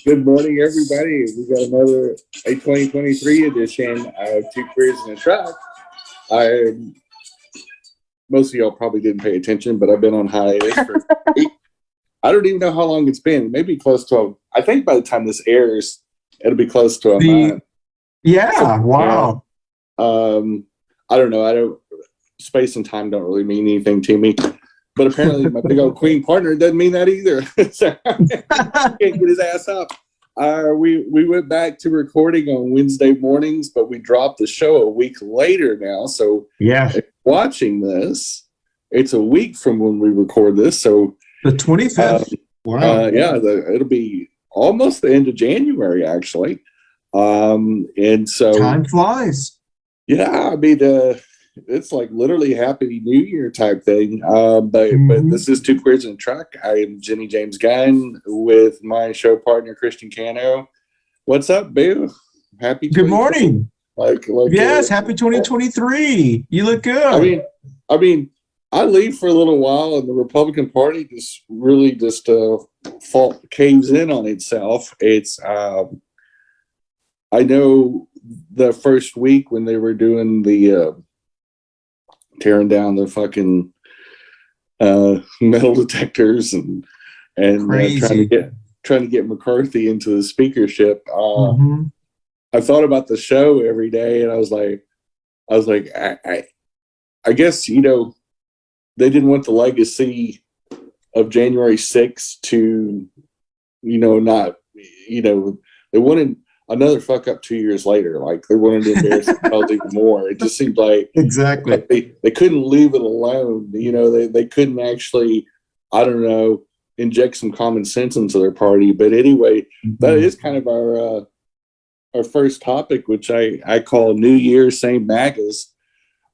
Good morning, everybody. We got another 2023 edition of Two Queers in a Truck. Most of y'all probably didn't pay attention, but I've been on hiatus for I don't even know how long it's been. Maybe close to I think by the time this airs, it'll be close to a month. Yeah, wow. I don't know. Space and time don't really mean anything to me. But apparently my big old queen partner doesn't mean that either. So can't get his ass up. We went back to recording on Wednesday mornings, but we dropped the show a week later now. So yeah, if you're watching this, it's a week from when we record this. So the 25th. Wow. It'll be almost the end of January, actually. And so time flies. Yeah, I mean, it's like literally Happy New Year type thing. But this is Two Queers in a Truck. I am Jenny-Jaymes Gunn with my show partner Christian Cano. What's up, Boo? Happy good morning. Yes, happy 2023. You look good. I mean, I leave for a little while, and the Republican Party just caves in on itself. It's I know the first week when they were doing the tearing down the fucking metal detectors and trying to get McCarthy into the speakership. I thought about the show every day, and I was like, I guess they didn't want the legacy of January 6th to not they wanted another fuck up 2 years later. Like they wanted to embarrass themselves even more. It just seemed like exactly they couldn't leave it alone. They couldn't actually, I don't know, inject some common sense into their party. But anyway, that is kind of our first topic, which I call New Year, same MAGAs.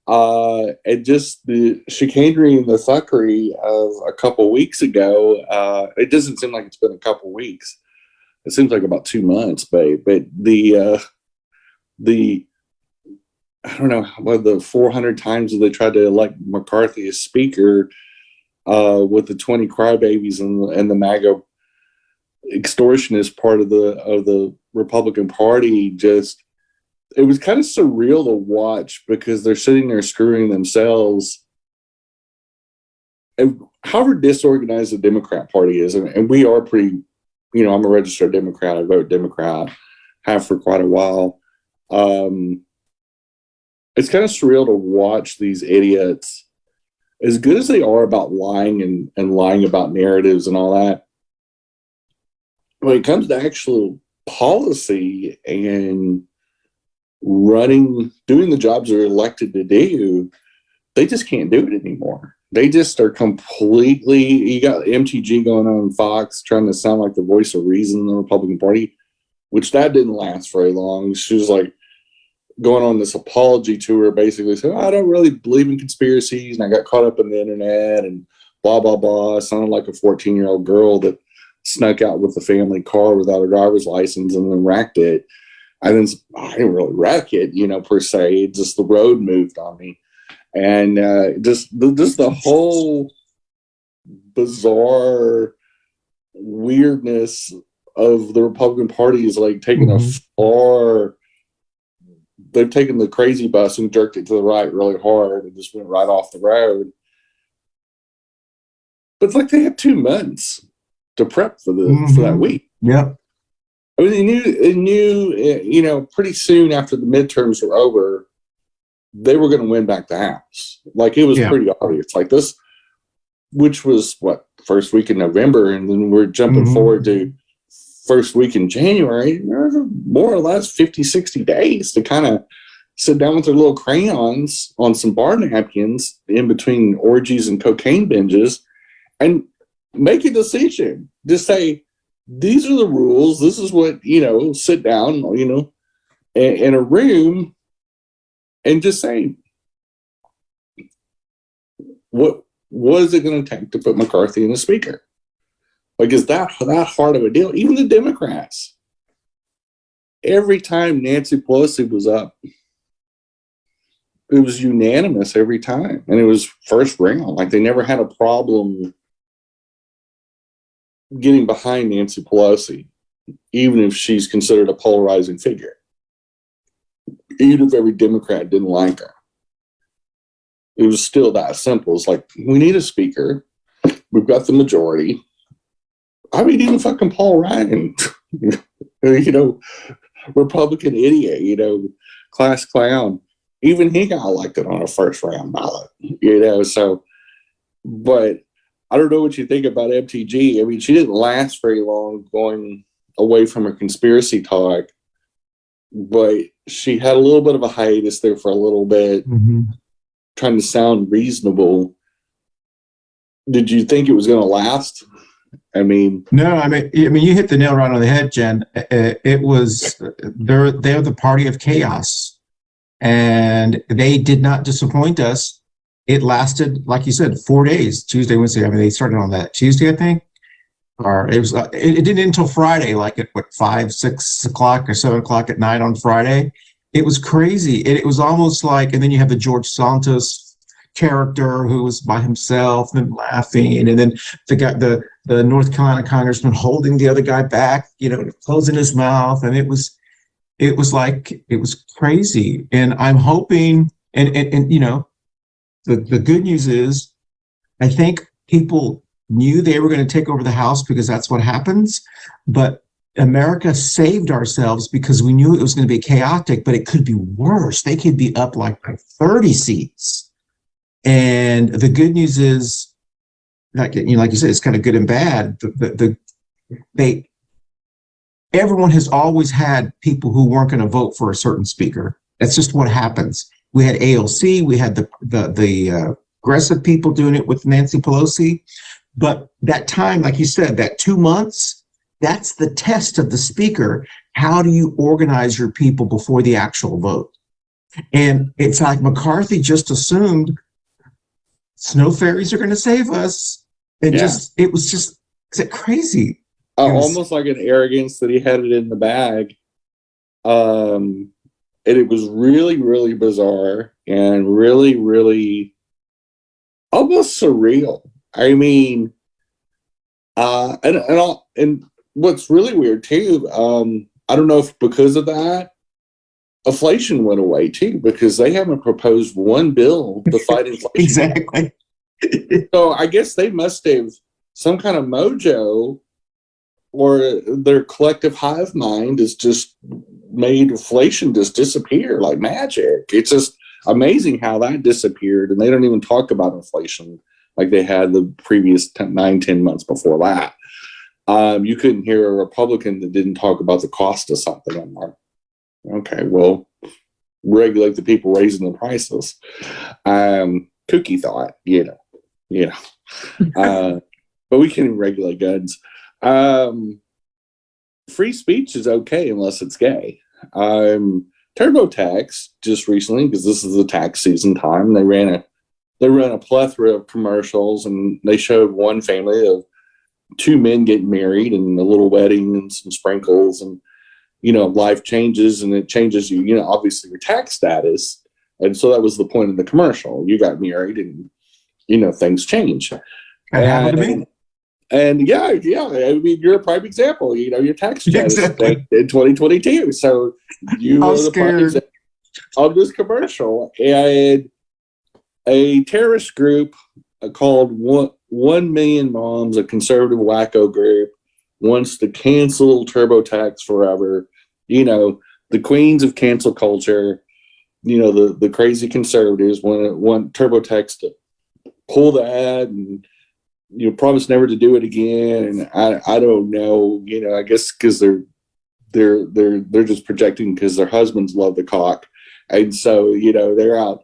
And just the chicanery and the fuckery of a couple weeks ago. It doesn't seem like it's been a couple weeks. It seems like about 2 months, but the I don't know what the 400 times that they tried to elect McCarthy as speaker with the 20 crybabies and the MAGA extortionist part of the Republican Party. Just it was kind of surreal to watch because they're sitting there screwing themselves. And however disorganized the Democrat Party is, and we are pretty. I'm a registered Democrat. I vote Democrat, have for quite a while. It's kind of surreal to watch these idiots, as good as they are about lying and lying about narratives and all that. When it comes to actual policy and doing the jobs they're elected to do, they just can't do it anymore. They just are completely, you got MTG going on Fox trying to sound like the voice of reason in the Republican Party, which that didn't last very long. She was like going on this apology tour, basically saying, I don't really believe in conspiracies, and I got caught up in the internet and blah, blah, blah. It sounded like a 14-year-old girl that snuck out with the family car without a driver's license and then wrecked it. I didn't really wreck it, per se. Just the road moved on me. And just the whole bizarre weirdness of the Republican Party is like taking they've taken the crazy bus and jerked it to the right really hard and just went right off the road. But it's like they had 2 months to prep for that week. Yeah. I mean, they knew, pretty soon after the midterms were over, they were going to win back the House. Like, it was pretty obvious. Like this, which was, first week in November, and then we're jumping forward to first week in January. There's more or less 50, 60 days to kind of sit down with their little crayons on some bar napkins in between orgies and cocaine binges and make a decision. Just say, these are the rules. This is what, sit down, in a room and just say, what is it going to take to put McCarthy in the speaker? Like, is that hard of a deal? Even the Democrats, every time Nancy Pelosi was up, it was unanimous every time. And it was first round. Like, they never had a problem getting behind Nancy Pelosi. even if she's considered a polarizing figure. Even if every Democrat didn't like her. It was still that simple. It's like, we need a speaker. We've got the majority. I mean, even fucking Paul Ryan, Republican idiot, class clown. Even he got elected on a first round ballot, so, but I don't know what you think about MTG. I mean, she didn't last very long going away from her conspiracy talk, but she had a little bit of a hiatus there for a little bit, trying to sound reasonable. Did you think it was going to last? I mean, no. I mean, you hit the nail right on the head, Jen. It was they're the party of chaos, and they did not disappoint us. It lasted, like you said, 4 days. Tuesday, Wednesday. I mean, they started on that Tuesday, I think, or it was. It didn't until Friday, like at 5, 6 o'clock or 7 o'clock at night on Friday. It was crazy. It was almost like, and then you have the George Santos character who was by himself and laughing, and then the North Carolina congressman holding the other guy back, closing his mouth, and it was crazy. And I'm hoping, and the good news is, I think people knew they were going to take over the House because that's what happens, but America saved ourselves because we knew it was going to be chaotic, but it could be worse. They could be up like 30 seats. And the good news is, like you said, it's kind of good and bad. Everyone has always had people who weren't going to vote for a certain speaker. That's just what happens. We had AOC, we had the aggressive people doing it with Nancy Pelosi, but that time, like you said, that 2 months, that's the test of the speaker. How do you organize your people before the actual vote? And it's like McCarthy just assumed snow fairies are going to save us. It was just crazy. Almost like an arrogance that he had it in the bag. And it was really, really bizarre and really, really almost surreal. I mean, and what's really weird too, I don't know if because of that, inflation went away too, because they haven't proposed one bill to fight inflation. Exactly. So I guess they must have some kind of mojo, or their collective hive mind has just made inflation just disappear like magic. It's just amazing how that disappeared, and they don't even talk about inflation like they had the previous 9-10 months before that. You couldn't hear a Republican that didn't talk about the cost of something. I'm like, okay, well, regulate the people raising the prices. Cookie thought, but we can't even regulate guns. Free speech is okay unless it's gay. TurboTax just recently, because this is the tax season time, they ran a plethora of commercials, and they showed one family of 2 men getting married and a little wedding and some sprinkles, and life changes, and it changes you, obviously your tax status. And so that was the point of the commercial. You got married, and things change. That happened to me. And yeah, I mean, you're a prime example. Your tax status Exactly. in 2022. So you are the prime example of this commercial. And a terrorist group called 1 Million Moms, a conservative wacko group, wants to cancel TurboTax forever. The queens of cancel culture, the crazy conservatives want TurboTax to pull the ad and promise never to do it again. And I don't know, I guess because they're just projecting because their husbands love the cock, and so they're out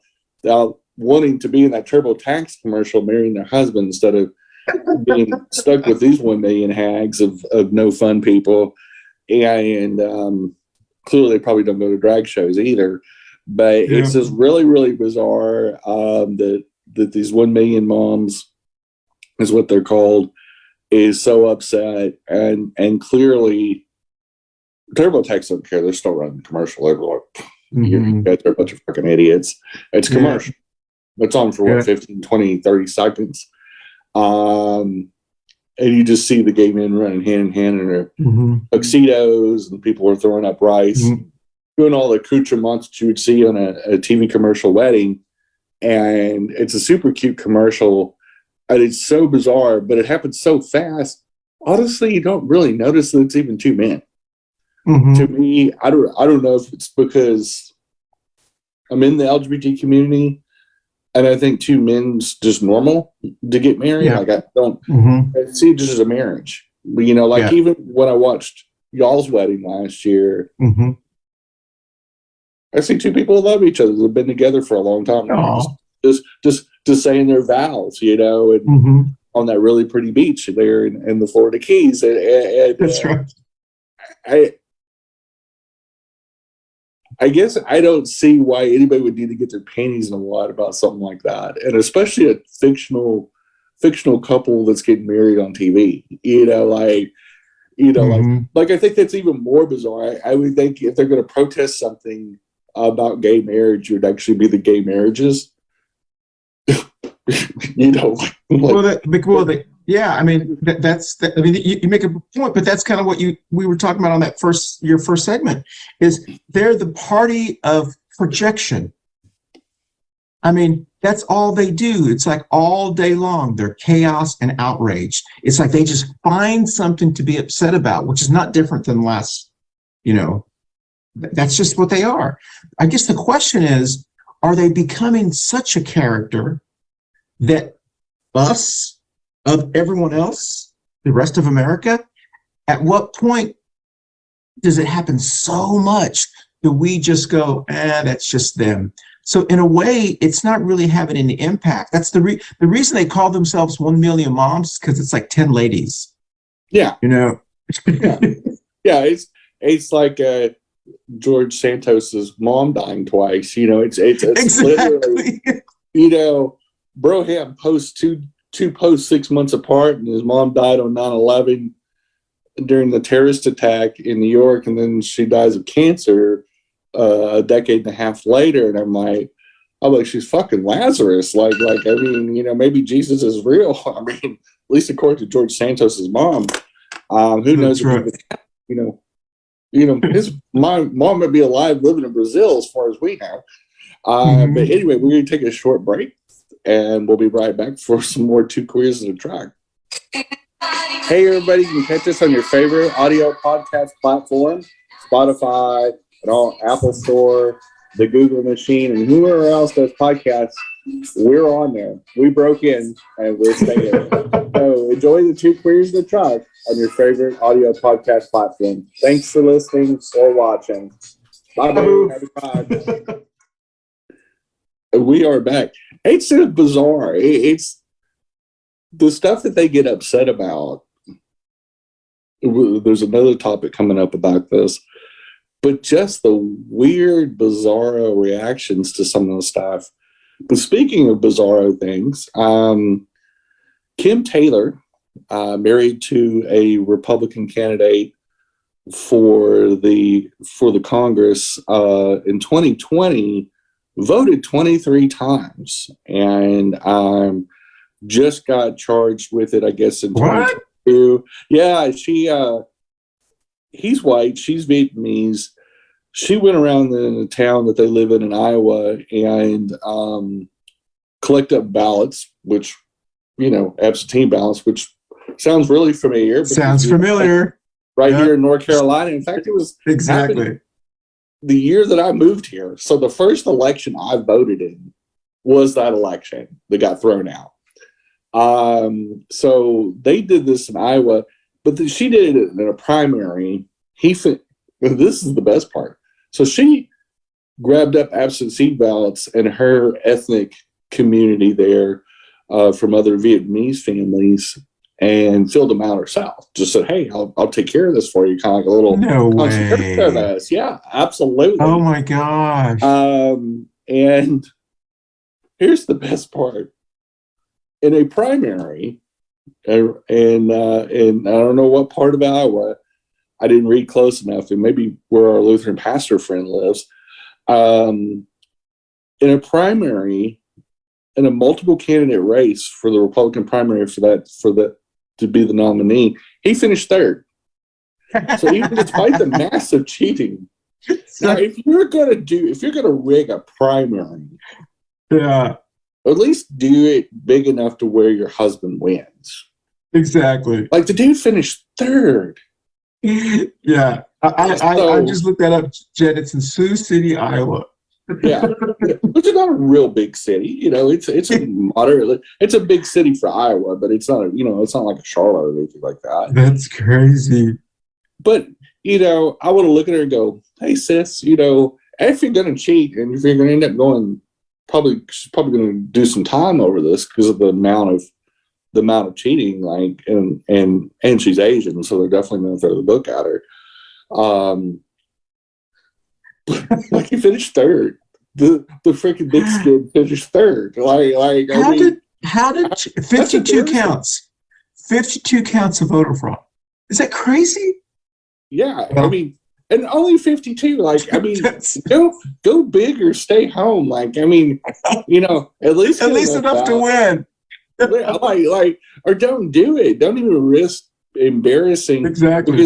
wanting to be in that TurboTax commercial, marrying their husband instead of being stuck with these 1 million hags of no fun people. And clearly they probably don't go to drag shows either. But it's just really, really bizarre that these 1 million moms is what they're called, is so upset, and clearly TurboTax don't care. They're still running the commercial. They're like, you guys are a bunch of fucking idiots. It's commercial. It's on for 15, 20, 30 seconds. and you just see the gay men running hand in hand in their tuxedos, and people are throwing up rice, doing all the accoutrements that you would see on a TV commercial wedding. And it's a super cute commercial, and it's so bizarre, but it happens so fast. Honestly, you don't really notice that it's even two men. To me, I don't know if it's because I'm in the LGBT community, and I think two men's just normal to get married. Yeah. Like I don't I see it just as a marriage. But, you know, like even when I watched y'all's wedding last year, I see two people who love each other. They've been together for a long time now. Just saying their vows, you know, and on that really pretty beach there in the Florida Keys. And That's right. I guess I don't see why anybody would need to get their panties in a wad about something like that, and especially a fictional couple that's getting married on TV. Like I think that's even more bizarre. I would think if they're going to protest something about gay marriage, it would actually be the gay marriages. You know, yeah. I mean, I mean, you make a point, but that's kind of what we were talking about on that your first segment. Is they're the party of projection. I mean, that's all they do. It's like all day long, they're chaos and outrage. It's like they just find something to be upset about, which is not different than last. You know, that's just what they are. I guess the question is, are they becoming such a character that us, of everyone else, the rest of America, at what point does it happen so much that we just go, that's just them? So in a way, it's not really having any impact. That's the reason they call themselves 1 Million Moms, because it's like 10 ladies. Yeah. You know? Yeah, it's like George Santos's mom dying twice. You know, it's exactly. Literally, you know, Broham posts two posts 6 months apart, and his mom died on 9/11 during the terrorist attack in New York, and then she dies of cancer a decade and a half later. And I'm like, she's fucking Lazarus. Like I mean, you know, maybe Jesus is real. I mean, at least according to George Santos's mom. Who knows? Right. You know, my mom might be alive, living in Brazil, as far as we know. But anyway, we're going to take a short break, and we'll be right back for some more Two Queers in a Truck. Hey, everybody, you can catch us on your favorite audio podcast platform, Spotify, and all Apple Store, the Google machine, and whoever else does podcasts. We're on there. We broke in, and we're staying. So enjoy the Two Queers in a Truck on your favorite audio podcast platform. Thanks for listening or watching. Bye-bye. We are back. It's just bizarre. It's the stuff that they get upset about. There's another topic coming up about this, but just the weird, bizarro reactions to some of the stuff. But speaking of bizarro things, Kim Taylor, married to a Republican candidate for the Congress in 2020, voted 23 times, and just got charged with it, I guess, in 2022. Yeah, he's white, she's Vietnamese. She went around in the town that they live in Iowa, and collect up ballots, which, you know, absentee ballots, which sounds really familiar. Sounds familiar. Right here in North Carolina. In fact, it was exactly the year that I moved here. So the first election I voted in was that election that got thrown out. So they did this in Iowa, but she did it in a primary. This is the best part. So she grabbed up absentee ballots in her ethnic community there from other Vietnamese families, and filled them out herself. Just said, "Hey, I'll take care of this for you." Kind of like a little concierge service. Yeah, absolutely. Oh my gosh. And here's the best part: in a primary, and I don't know what part of Iowa, I didn't read close enough, and maybe where our Lutheran pastor friend lives. In a primary, in a multiple candidate race for the Republican primary for the to be the nominee. He finished third. So even despite the massive cheating, now if you're gonna rig a primary, yeah, at least do it big enough to where your husband wins. exactly. Like the dude finished third. Yeah, I just looked that up, Jen. It's in Sioux City, Iowa. Yeah, which is not a real big city. You know, it's a moderate. It's a big city for Iowa, but it's not. It's not like a Charlotte or anything like that. That's crazy. But I want to look at her and go, "Hey, sis, if you're going to cheat and if you're going to end up going, she's probably going to do some time over this because of the amount of cheating. Like, and she's Asian, so they're definitely going to throw the book at her." Like he finished third. The freaking big skin finished third. How did 52 counts? 52 counts of voter fraud. Is that crazy? Yeah, and only 52. Go big or stay home. At least enough to win. Or don't do it. Don't even risk embarrassing. Exactly.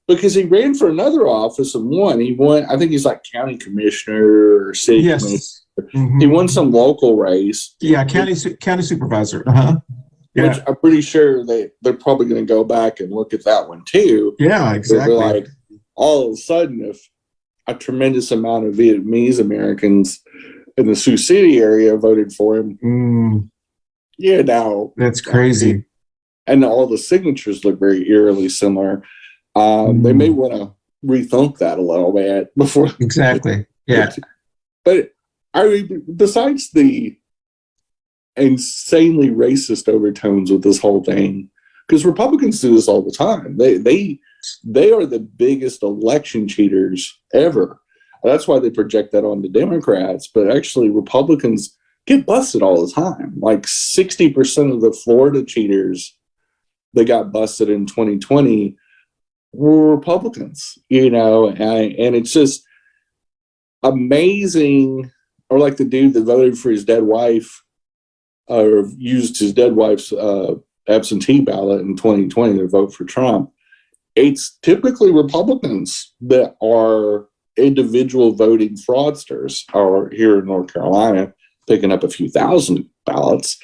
Because he ran for another office and won. He won. I think he's like county commissioner or city commissioner. Mm-hmm. He won some local race. Yeah, county supervisor. Uh-huh. Yeah. Which I'm pretty sure they're probably going to go back and look at that one too. Yeah, exactly. Like all of a sudden, if a tremendous amount of Vietnamese Americans in the Sioux City area voted for him, that's crazy. And all the signatures look very eerily similar. They may want to rethink that a little bit before. Exactly. Yeah. But besides the insanely racist overtones with this whole thing, because Republicans do this all the time. They are the biggest election cheaters ever. That's why they project that on the Democrats. But actually, Republicans get busted all the time. Like 60% of the Florida cheaters that got busted in 2020 were Republicans, and it's just amazing. Or like the dude that voted for his dead wife or used his dead wife's absentee ballot in 2020 to vote for Trump. It's typically Republicans that are individual voting fraudsters, or here in North Carolina, picking up a few thousand ballots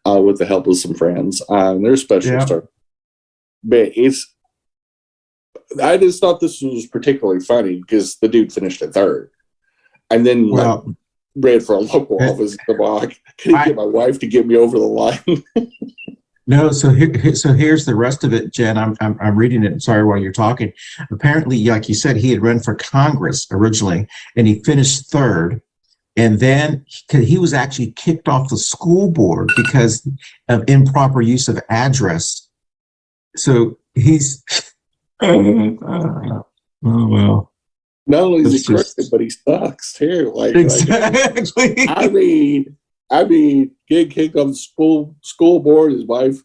with the help of some friends. They're special stuff. But I just thought this was particularly funny because the dude finished at third. And then ran for a local office. I couldn't get my wife to get me over the line. No, so here's the rest of it, Jen. I'm reading it. I'm sorry while you're talking. Apparently, like you said, he had run for Congress originally, and he finished third. And then he was actually kicked off the school board because of improper use of address. So he's oh well. Not only is he crooked, but he sucks too. Exactly. I mean, getting kicked off the school board. His wife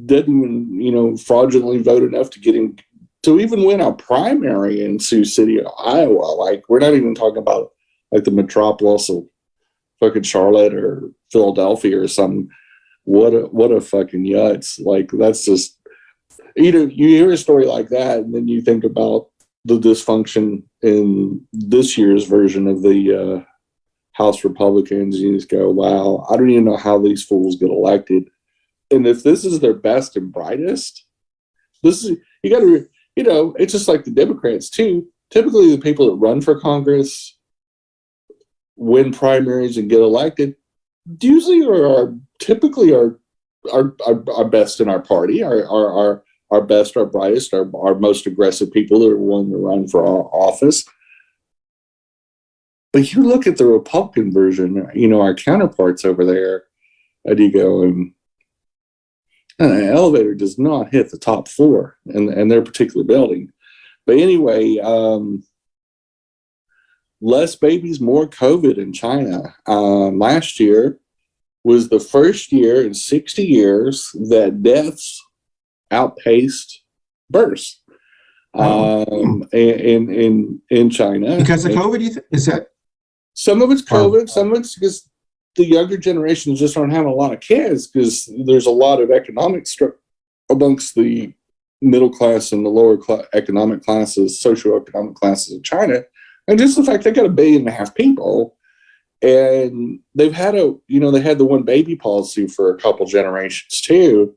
didn't even, fraudulently vote enough to get him to even win a primary in Sioux City, Iowa. Like, we're not even talking about like the metropolis of fucking Charlotte or Philadelphia or something. What a fucking yutz. Like, that's just, you hear a story like that, and then you think about the dysfunction in this year's version of the House Republicans. You just go, wow, I don't even know how these fools get elected. And if this is their best and brightest, you got to, it's just like the Democrats too. Typically, the people that run for Congress, win primaries, and get elected, usually typically are best in our party, our best, our brightest, our most aggressive people that are willing to run for our office. But you look at the Republican version, our counterparts over there, and you go, and the elevator does not hit the top floor in their particular building. But anyway, less babies, more COVID in China. Last year was the first year in 60 years that deaths outpaced births in China. Because of COVID, is that? Some of it's COVID, some of it's because the younger generations just aren't having a lot of kids because there's a lot of economic amongst the middle class and the lower economic classes, socioeconomic classes of China. And just the fact they got 1.5 billion people, and they've had they had the one baby policy for a couple generations too.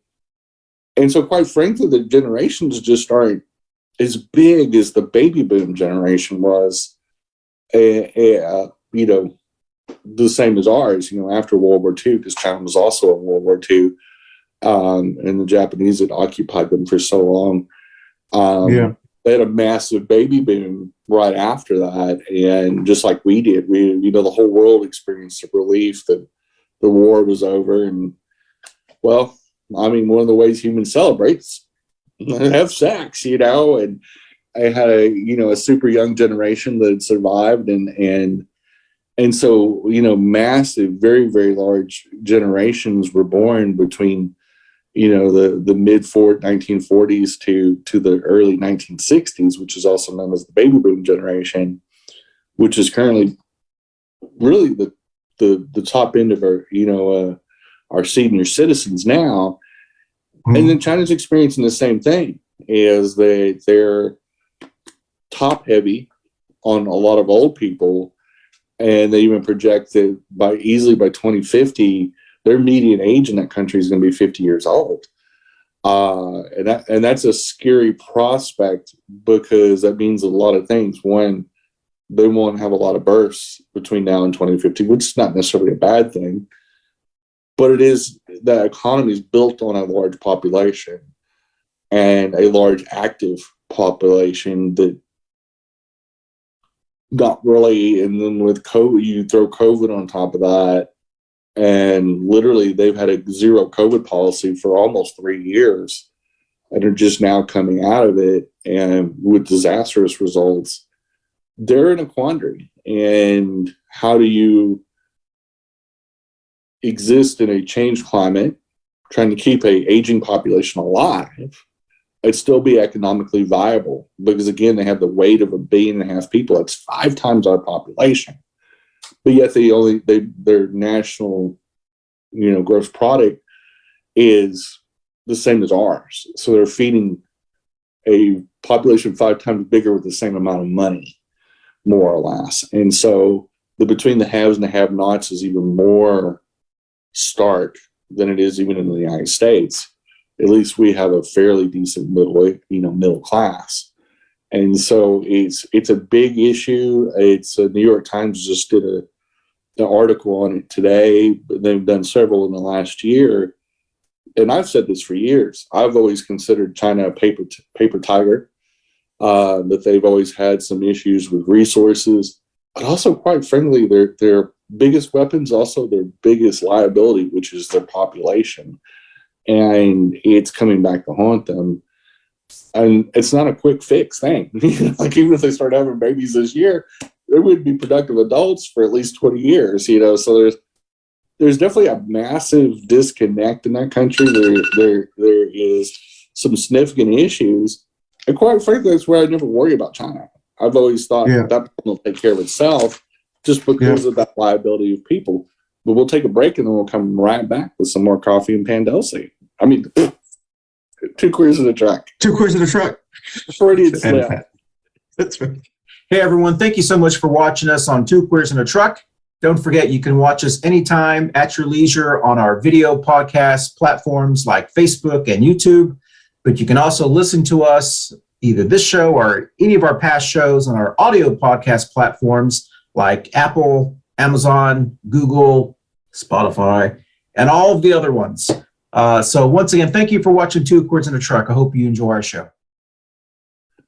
And so quite frankly, the generations just aren't as big as the baby boom generation was, the same as ours, after World War II, because China was also in World War II. And the Japanese had occupied them for so long. They had a massive baby boom right after that. And just like we did, the whole world experienced a relief that the war was over. And, well, I mean, one of the ways humans celebrates, have sex, and I had a super young generation that survived. And so, massive, very, very large generations were born between the mid 1940s to the early 1960s, which is also known as the baby boom generation, which is currently really the top end of our senior citizens now. Mm-hmm. And then China's experiencing the same thing, is they're top heavy on a lot of old people, and they even project that by 2050. Their median age in that country is going to be 50 years old. And that's a scary prospect, because that means a lot of things. One, they won't have a lot of births between now and 2050, which is not necessarily a bad thing. But it is, the economy is built on a large population and a large active population that not really, and then with COVID, you throw COVID on top of that. And literally, they've had a zero COVID policy for almost 3 years, and are just now coming out of it, and with disastrous results. They're in a quandary. And how do you exist in a changed climate, trying to keep an aging population alive, and still be economically viable? Because again, they have the weight of 1.5 billion people. That's 5 times our population. But yet their national, gross product is the same as ours. So they're feeding a population 5 times bigger with the same amount of money, more or less. And so between the haves and the have-nots is even more stark than it is even in the United States. At least we have a fairly decent middle class. And so it's a big issue. It's New York Times just did an article on it today, but they've done several in the last year. And I've said this for years. I've always considered China a paper tiger, that they've always had some issues with resources, but also, quite frankly, their biggest weapon's also their biggest liability, which is their population. And it's coming back to haunt them. And it's not a quick fix thing. Like, even if they start having babies this year, they would be productive adults for at least 20 years, So there's definitely a massive disconnect in that country. There is some significant issues. And quite frankly, that's where I never worry about China. I've always thought that will take care of itself, just because of that liability of people. But we'll take a break, and then we'll come right back with some more coffee and Pandelsy. I mean, 2 queers in a truck. 2 queers in a truck. Freudian slip. That's right. Hey, everyone. Thank you so much for watching us on 2 Queers in a Truck. Don't forget, you can watch us anytime at your leisure on our video podcast platforms like Facebook and YouTube. But you can also listen to us, either this show or any of our past shows, on our audio podcast platforms like Apple, Amazon, Google, Spotify, and all of the other ones. So once again, thank you for watching 2 Queers in a Truck. I hope you enjoy our show.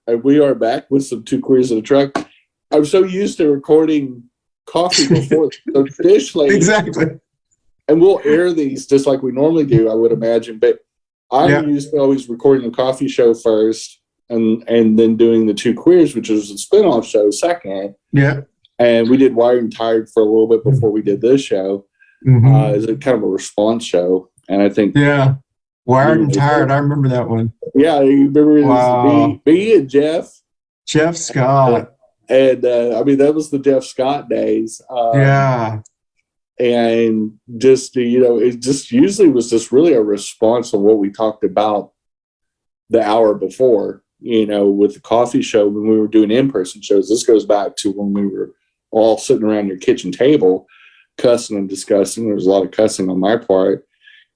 And we are back with some 2 queers in a truck. I'm so used to recording coffee before, so traditionally, exactly. And we'll air these just like we normally do, I would imagine. But I'm used to always recording the coffee show first, and then doing the 2 queers, which is a spinoff show, second. Yeah. And we did Wired and Tired for a little bit before we did this show. It's a kind of a response show, and I think Wired and Tired. I remember that one. Yeah, you remember me and Jeff Scott. And I mean, that was the Jeff Scott days. And just, it just usually was just really a response on what we talked about the hour before, with the coffee show when we were doing in-person shows. This goes back to when we were all sitting around your kitchen table, cussing and discussing. There was a lot of cussing on my part.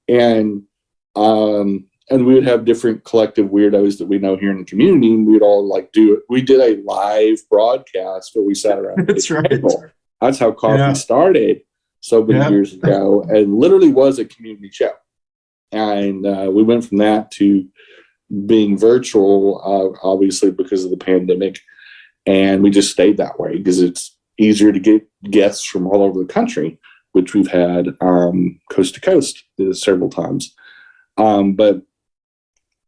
And we would have different collective weirdos that we know here in the community, and we'd all we did a live broadcast where we sat around That's right. table. That's how coffee started so many years ago, and literally was a community show. And we went from that to being virtual, obviously because of the pandemic, and we just stayed that way because it's easier to get guests from all over the country, which we've had coast to coast several times. But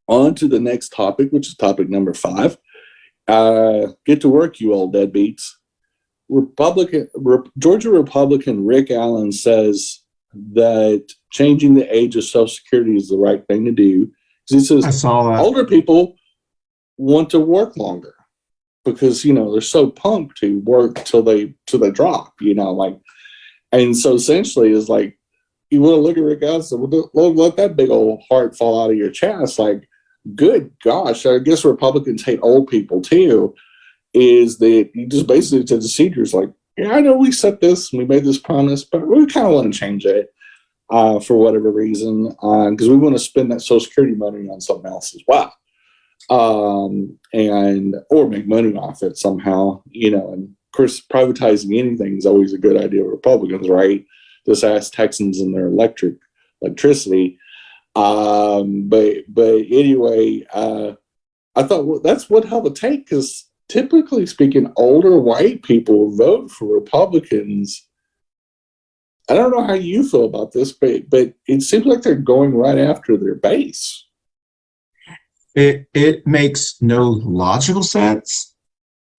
on to the next topic, which is topic number 5. Get to work, you old deadbeats. Georgia Republican Rick Allen says that changing the age of Social Security is the right thing to do. He says I saw that. Older people want to work longer because they're so pumped to work till they drop. And so essentially is like, you want to look at Rick Allen and say, well, let that big old heart fall out of your chest. Like, good gosh, I guess Republicans hate old people too. Is that you just basically to the seniors like, yeah, I know we set this and we made this promise, but we kind of want to change it for whatever reason because we want to spend that Social Security money on something else as well, or make money off it somehow. And of course, privatizing anything is always a good idea. Republicans, right? Just ask Texans and their electricity. But anyway, I thought that's what hell would take because typically speaking, older white people vote for Republicans. I don't know how you feel about this, but it seems like they're going right after their base. It makes no logical sense.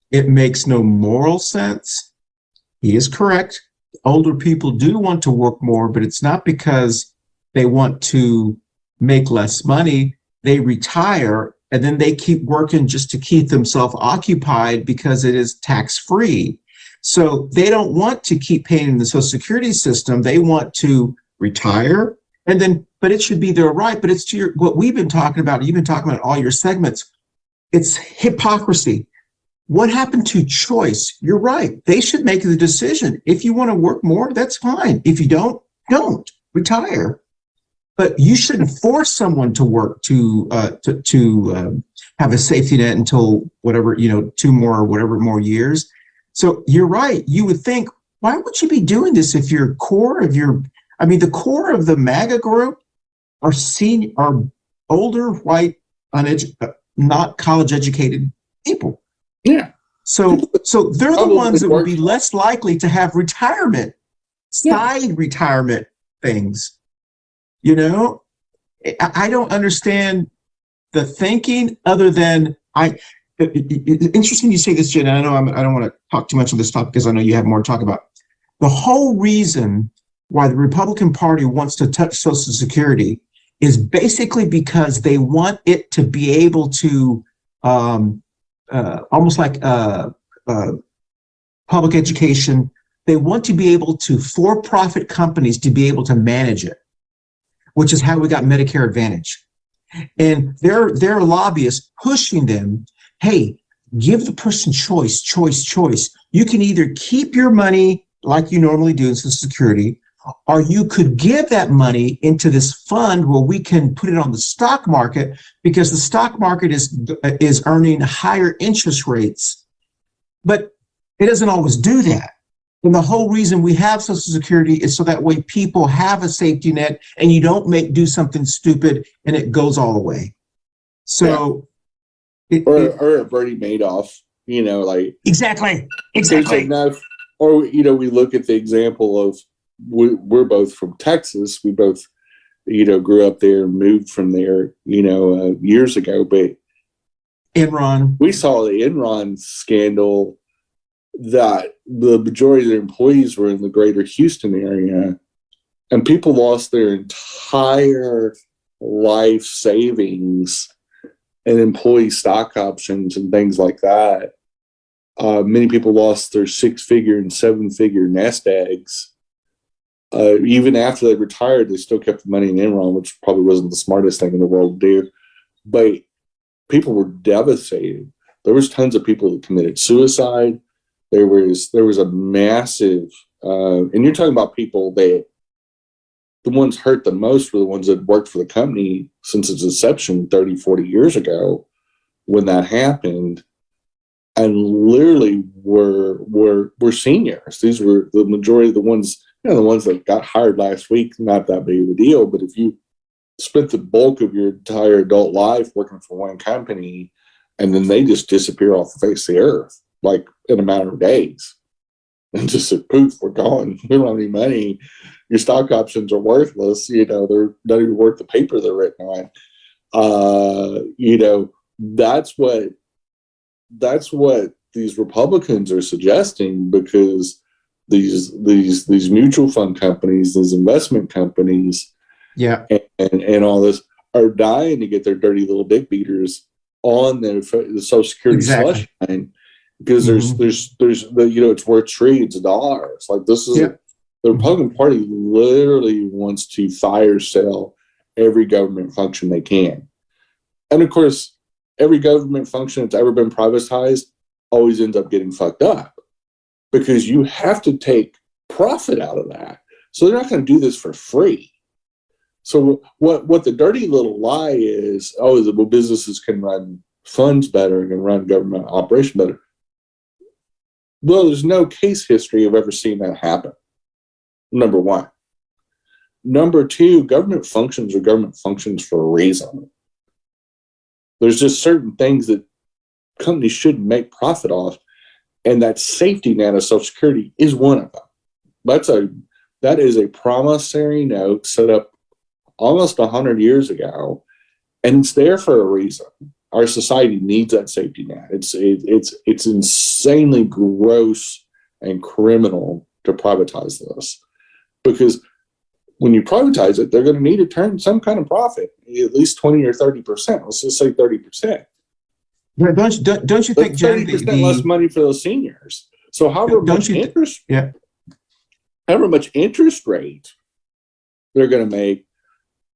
It makes no moral sense. He is correct. Older people do want to work more, but it's not because they want to make less money. They retire and then they keep working just to keep themselves occupied because it is tax-free. So they don't want to keep paying the Social Security system. They want to retire and then, but it should be their right. But it's to what we've been talking about. You've been talking about all your segments. It's hypocrisy. What happened to choice? You're right. They should make the decision. If you want to work more, that's fine. If you don't retire. But you shouldn't force someone to work to have a safety net until whatever, 2 more or whatever more years. So you're right. You would think, why would you be doing this if the core of the MAGA group are older, white, not college educated people. Yeah. So they're the ones that would be less likely to have retirement, side retirement things. I don't understand the thinking other than interesting you say this, Jen. I know I don't want to talk too much on this topic because I know you have more to talk about. The whole reason why the Republican Party wants to touch Social Security is basically because they want it to be able to almost like public education. They want to be able to, for-profit companies to be able to manage it, which is how we got Medicare Advantage. And their lobbyists pushing them, hey, give the person choice. You can either keep your money like you normally do in Social Security, or you could give that money into this fund where we can put it on the stock market because the stock market is earning higher interest rates. But it doesn't always do that. And the whole reason we have Social Security is so that way people have a safety net and you don't do something stupid and it goes all the way. So, or a Bernie Madoff, exactly. Enough, or we look at the example of we're both from Texas. We both grew up there and moved from there years ago. But Enron, we saw the Enron scandal. That the majority of their employees were in the greater Houston area, and people lost their entire life savings and employee stock options and things like that. Many people lost their 6-figure and 7-figure nest eggs. Even after they retired, they still kept the money in Enron, which probably wasn't the smartest thing in the world to do. But people were devastated. There was tons of people that committed suicide. There was a massive, and you're talking about people that the ones hurt the most were the ones that worked for the company since its inception 30, 40 years ago when that happened, and literally were seniors. These were the majority of the ones, the ones that got hired last week, not that big of a deal, but if you spent the bulk of your entire adult life working for one company and then they just disappear off the face of the earth, like in a matter of days, and just said, poof, we're gone. We don't have any money. Your stock options are worthless. They're not even worth the paper they're written on. That's what these Republicans are suggesting, because these mutual fund companies, these investment companies, and all this are dying to get their dirty little dick beaters on the Social Security slush line, because there's it's worth trillions of dollars. Like this is the Republican Party literally wants to fire sale every government function they can, and of course every government function that's ever been privatized always ends up getting fucked up, because you have to take profit out of that. So they're not going to do this for free. So what the dirty little lie is, businesses can run funds better and can run government operation better. Well, there's no case history of ever seeing that happen. Number one. Number two, government functions are government functions for a reason. There's just certain things that companies shouldn't make profit off, and that safety net of Social Security is one of them. That is a promissory note set up almost 100 years ago, and it's there for a reason. Our society needs that safety net. It's insanely gross and criminal to privatize this, because when you privatize it, they're going to need to turn some kind of profit, at least 20 or 30%. Let's just say 30%. Yeah, don't you think, Jen, 30% less money for those seniors? So however much interest rate they're going to make,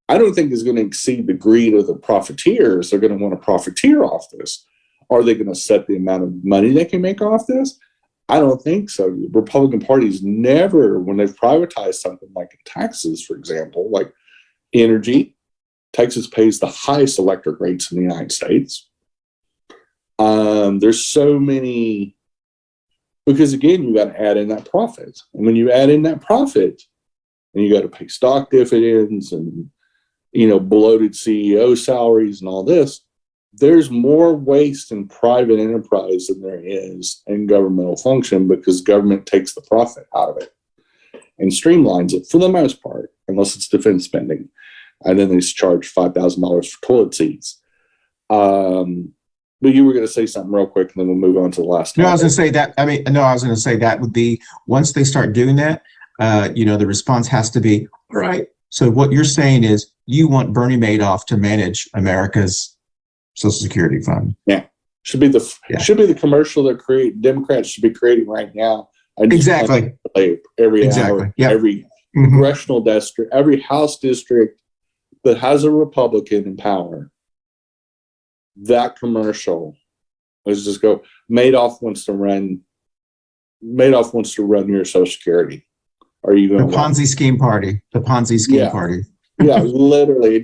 I don't think is going to exceed the greed of the profiteers. They're going to want to profiteer off this. Are they going to set the amount of money they can make off this? I don't think so. The Republican Party's never, when they've privatized something like taxes, for example, like energy, Texas pays the highest electric rates in the United States. There's so many, because again, you got to add in that profit. And when you add in that profit, and you got to pay stock dividends and, bloated CEO salaries and all this, there's more waste in private enterprise than there is in governmental function, because government takes the profit out of it and streamlines it for the most part, unless it's defense spending. And then they charge $5,000 for toilet seats. But you were going to say something real quick, and then we'll move on to the last topic. I was going to say that would be, once they start doing that, the response has to be, all right. So what you're saying is you want Bernie Madoff to manage America's Social Security fund. Yeah. Should be the commercial that Democrats should be creating right now. Exactly. Every hour, every congressional district, every House district that has a Republican in power. That commercial, let's just go. Madoff wants to run your Social Security. Are you going the Ponzi scheme party? The Ponzi scheme party. Yeah, literally.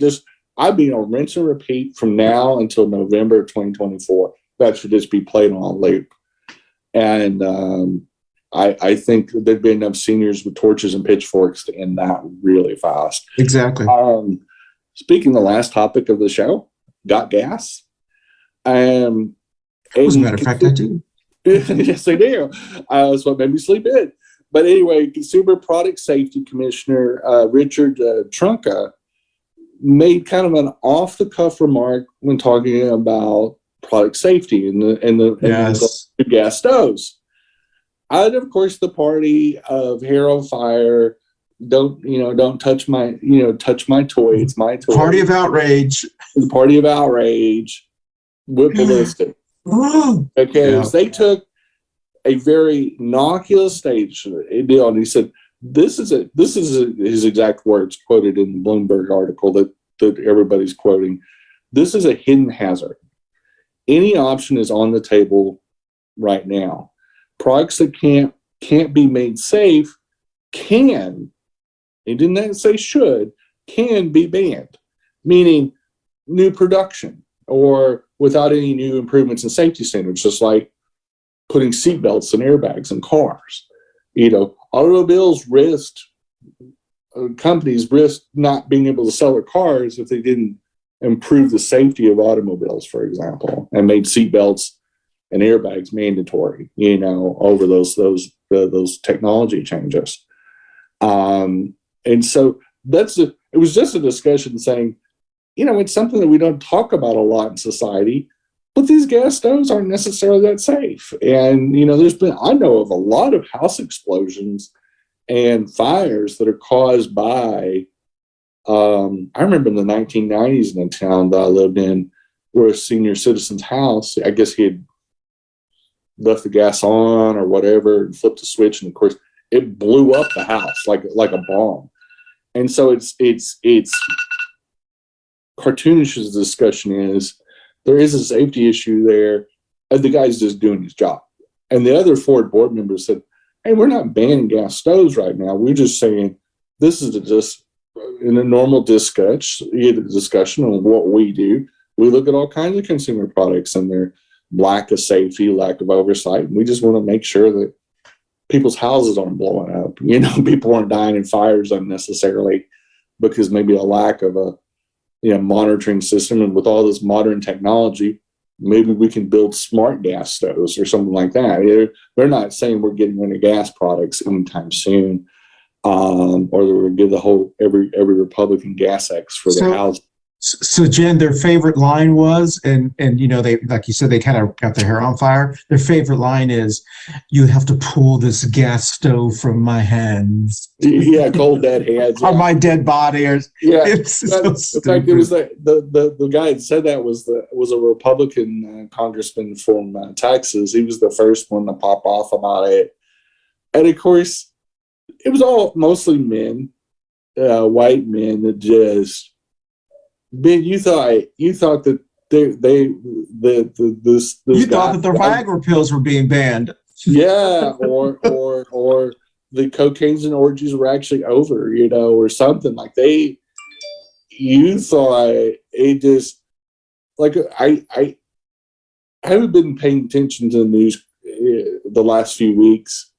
I'd be on rinse and repeat from now until November 2024. That should just be played on loop. And I think there'd be enough seniors with torches and pitchforks to end that really fast. Exactly. Speaking of the last topic of the show, got gas. As a matter of fact, I do. Yes, I do. That's what made me sleep in. But anyway, Consumer Product Safety Commissioner Richard Trunka made kind of an off-the-cuff remark when talking about product safety and the gas stoves. And of course, the party of hair on fire. Don't touch my toy. It's my toy. Party of outrage. The party of outrage. Whip ballistic. Because they took a very innocuous deal, and he said, this is his exact words quoted in the Bloomberg article that everybody's quoting. This is a hidden hazard. any option is on the table right now. Products that can't be made safe can, it didn't say should, can be banned, meaning new production or without any new improvements in safety standards, just like putting seatbelts and airbags in cars. Automobiles companies risked not being able to sell their cars if they didn't improve the safety of automobiles, for example, and made seatbelts and airbags mandatory, over those technology changes. And so it was just a discussion saying, it's something that we don't talk about a lot in society, but these gas stoves aren't necessarily that safe. And, I know of a lot of house explosions and fires that are caused by, I remember in the 1990s in the town that I lived in, where a senior citizen's house, I guess he had left the gas on or whatever and flipped the switch. And of course it blew up the house like a bomb. And so it's cartoonish as the discussion is, there is a safety issue there, and the guy's just doing his job. And the other Ford board members said, hey, we're not banning gas stoves right now. We're just saying this is just in a normal discussion on what we do. We look at all kinds of consumer products and their lack of safety, lack of oversight. And we just want to make sure that people's houses aren't blowing up. People aren't dying in fires unnecessarily because maybe a lack of a monitoring system. And with all this modern technology, maybe we can build smart gas stoves or something like that. They're not saying we're getting rid of gas products anytime soon, or that we'll give every Republican gas X for their house. So Jen, their favorite line was, and they, like you said, they kind of got their hair on fire. Their favorite line is, "You have to pull this gas stove from my hands." Yeah, cold dead hands. On my dead body. It's so in stupid. fact, it was the guy that said that was a Republican congressman from Texas. He was the first one to pop off about it, and of course, it was all mostly men, white men that just. Ben, you thought that this you thought that the Viagra pills were being banned. Yeah, or the cocaines and orgies were actually over, or something like you thought it just like I haven't been paying attention to the news the last few weeks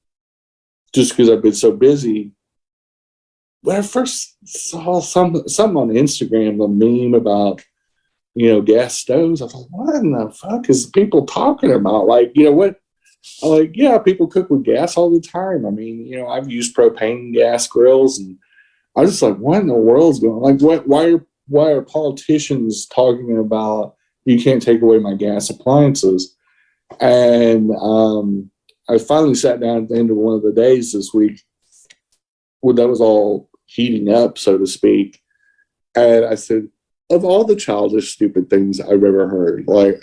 just because I've been so busy. When I first saw something on Instagram, a meme about, gas stoves, I thought, what in the fuck is people talking about? Like, what? I'm like, yeah, people cook with gas all the time. I mean, I've used propane gas grills, and I was just like, what in the world is going on? Like, why are politicians talking about you can't take away my gas appliances? And I finally sat down at the end of one of the days this week when that was all heating up, so to speak. And I said, of all the childish, stupid things I've ever heard, like,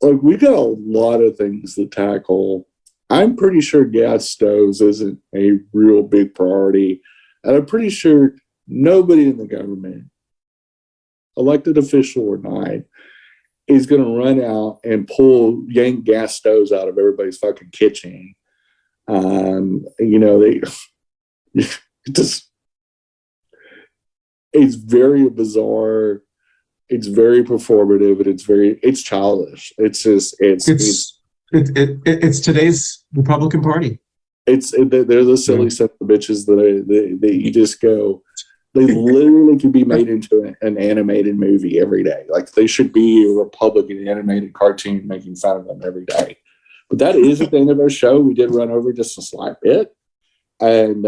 like, we got a lot of things to tackle. I'm pretty sure gas stoves isn't a real big priority. And I'm pretty sure nobody in the government, elected official or not, is going to run out and yank gas stoves out of everybody's fucking kitchen. They just, it's very bizarre. It's very performative, and it's childish. It's just, it's today's Republican Party. They're the silly son of bitches that you just go, they literally could be made into an animated movie every day. Like, they should be a Republican animated cartoon making fun of them every day. But that is at the end of our show. We did run over just a slight bit. And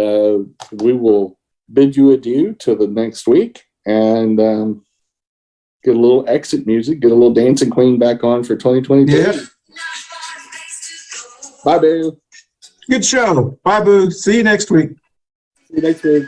we will bid you adieu till the next week. And get a little exit music, get a little Dancing Queen back on for 2022. Yeah. Bye, Boo. Good show. Bye, Boo. See you next week. See you next week.